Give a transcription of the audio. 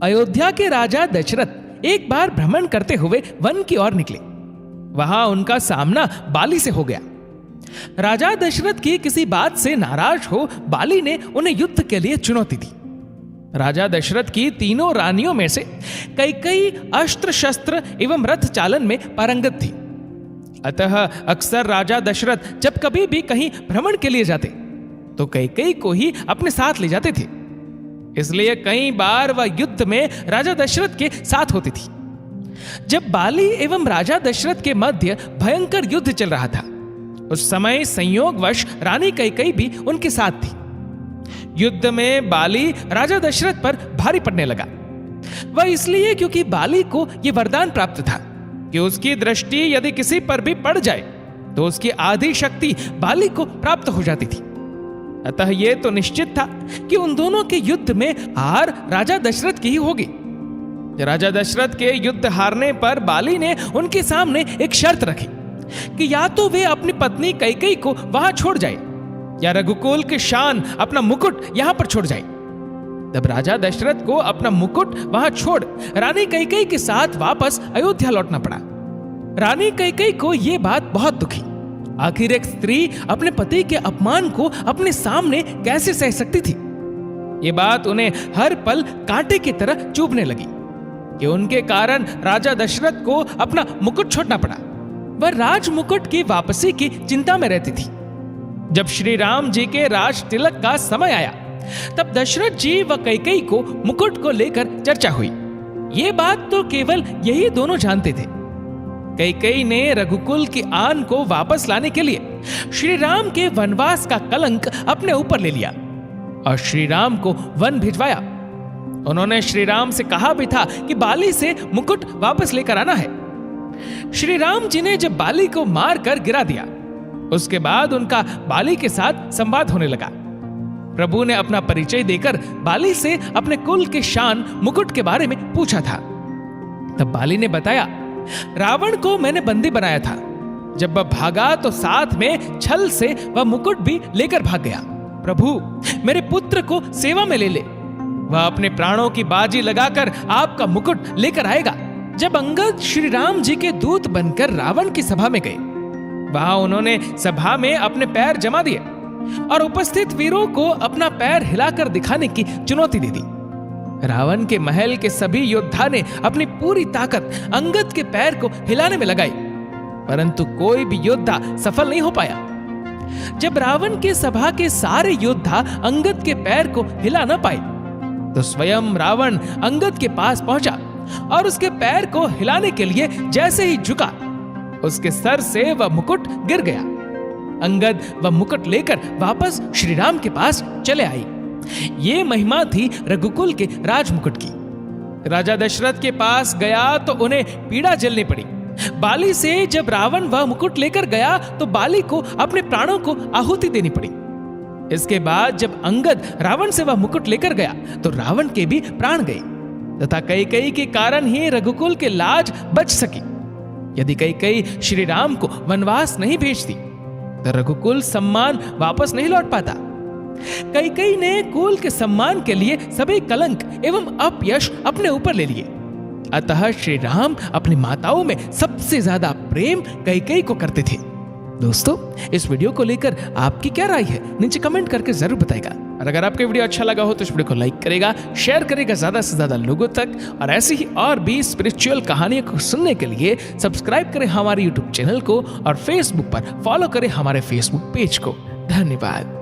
अयोध्या के राजा दशरथ एक बार भ्रमण करते हुए वन की ओर निकले। वहां उनका सामना बाली से हो गया। राजा दशरथ की किसी बात से नाराज हो बाली ने उन्हें युद्ध के लिए चुनौती दी। राजा दशरथ की तीनों रानियों में से कई अस्त्र शस्त्र एवं रथ चालन में पारंगत थी। अतः अक्सर राजा दशरथ जब कभी भी कहीं भ्रमण के लिए जाते तो कई को ही अपने साथ ले जाते थे। इसलिए कई बार वह युद्ध में राजा दशरथ के साथ होती थी। जब बाली एवं राजा दशरथ के मध्य भयंकर युद्ध चल रहा था, उस समय संयोगवश रानी कैकेयी भी उनके साथ थी। युद्ध में बाली राजा दशरथ पर भारी पड़ने लगा। वह इसलिए क्योंकि बाली को यह वरदान प्राप्त था कि उसकी दृष्टि यदि किसी पर भी पड़ जाए तो उसकी आधी शक्ति बाली को प्राप्त हो जाती थी। अतः यह तो निश्चित था कि उन दोनों के युद्ध में हार राजा दशरथ की ही होगी। राजा दशरथ के युद्ध हारने पर बाली ने उनके सामने एक शर्त रखी कि या तो वे अपनी पत्नी कैकेयी को वहां छोड़ जाए या रघुकुल के शान अपना मुकुट यहां पर छोड़ जाए। तब राजा दशरथ को अपना मुकुट वहां छोड़ रानी कैकेयी के साथ वापस अयोध्या लौटना पड़ा। रानी कैकेयी को यह बात बहुत दुखी। आखिर एक स्त्री अपने पति के अपमान को अपने सामने कैसे सह सकती थी। यह बात उन्हें हर पल कांटे की तरह चुभने लगी कि उनके कारण राजा दशरथ को अपना मुकुट छोड़ना पड़ा। वह राज मुकुट की वापसी की चिंता में रहती थी। जब श्री राम जी के राज तिलक का समय आया तब दशरथ जी व कैकेयी को मुकुट को लेकर चर्चा हुई। ये बात तो केवल यही दोनों जानते थे। कैकेयी ने रघुकुल की आन को वापस लाने के लिए श्री राम के वनवास का कलंक अपने ऊपर ले लिया और श्री राम को वन भिजवाया। उन्होंने श्री राम से कहा भी था कि बाली से मुकुट वापस लेकर आना है। श्री राम जी ने जब बाली को मारकर गिरा दिया, उसके बाद उनका बाली के साथ संवाद होने लगा। प्रभु ने अपना परिचय देकर बाली से अपने कुल के शान मुकुट के बारे में पूछा था। तब बाली ने बताया, रावण को मैंने बंदी बनाया था। जब वह भागा तो साथ में छल से वह मुकुट भी लेकर भाग गया। प्रभु, मेरे पुत्र को सेवा में ले ले, वह अपने प्राणों की बाजी लगाकर आपका मुकुट लेकर आएगा। जब अंगद श्री राम जी के दूत बनकर रावण की सभा में गए, वहां उन्होंने सभा में अपने पैर जमा दिए और उपस्थित वीरों को अपना पैर हिलाकर दिखाने की चुनौती दे दी। रावण के महल के सभी योद्धा ने अपनी पूरी ताकत अंगद के पैर को हिलाने में लगाई, परंतु कोई भी योद्धा सफल नहीं हो पाया। जब रावण के सभा के सारे योद्धा अंगद के पैर को हिला न पाए तो स्वयं रावण अंगद के पास पहुंचा और उसके पैर को हिलाने के लिए जैसे ही झुका, उसके सर से वह मुकुट गिर गया। अंगद वह मुकुट लेकर वापस श्री राम के पास चले आई। ये महिमा थी रघुकुल के राजमुकुट की। राजा दशरथ के पास गया तो उन्हें पीड़ा झेलनी पड़ी। बाली से जब रावण वह मुकुट लेकर गया तो बाली को अपने प्राणों को आहुति देनी पड़ी। इसके बाद जब अंगद रावण से वह मुकुट लेकर गया तो रावण के भी प्राण गए तथा कैकेयी के कारण ही रघुकुल के लाज बच सकी। यदि कैकेयी श्री राम को वनवास नहीं भेजती तो रघुकुल सम्मान वापस नहीं लौट पाता। कैकेयी ने कुल के सम्मान के लिए सभी कलंक एवं अपयश अपने ऊपर ले लिए। अतः श्री राम अपनी माताओं में सबसे ज्यादा प्रेम कैकेयी को करते थे। दोस्तों, इस वीडियो को लेकर आपकी क्या राय है, नीचे कमेंट करके जरूर बताएगा। और अगर आपको वीडियो अच्छा लगा हो तो इस वीडियो को लाइक करेगा, शेयर करेगा ज्यादा से ज्यादा लोगों तक। और ऐसी ही और भी स्पिरिचुअल कहानियों को सुनने के लिए सब्सक्राइब करें हमारे यूट्यूब चैनल को और फेसबुक पर फॉलो करें हमारे फेसबुक पेज को। धन्यवाद।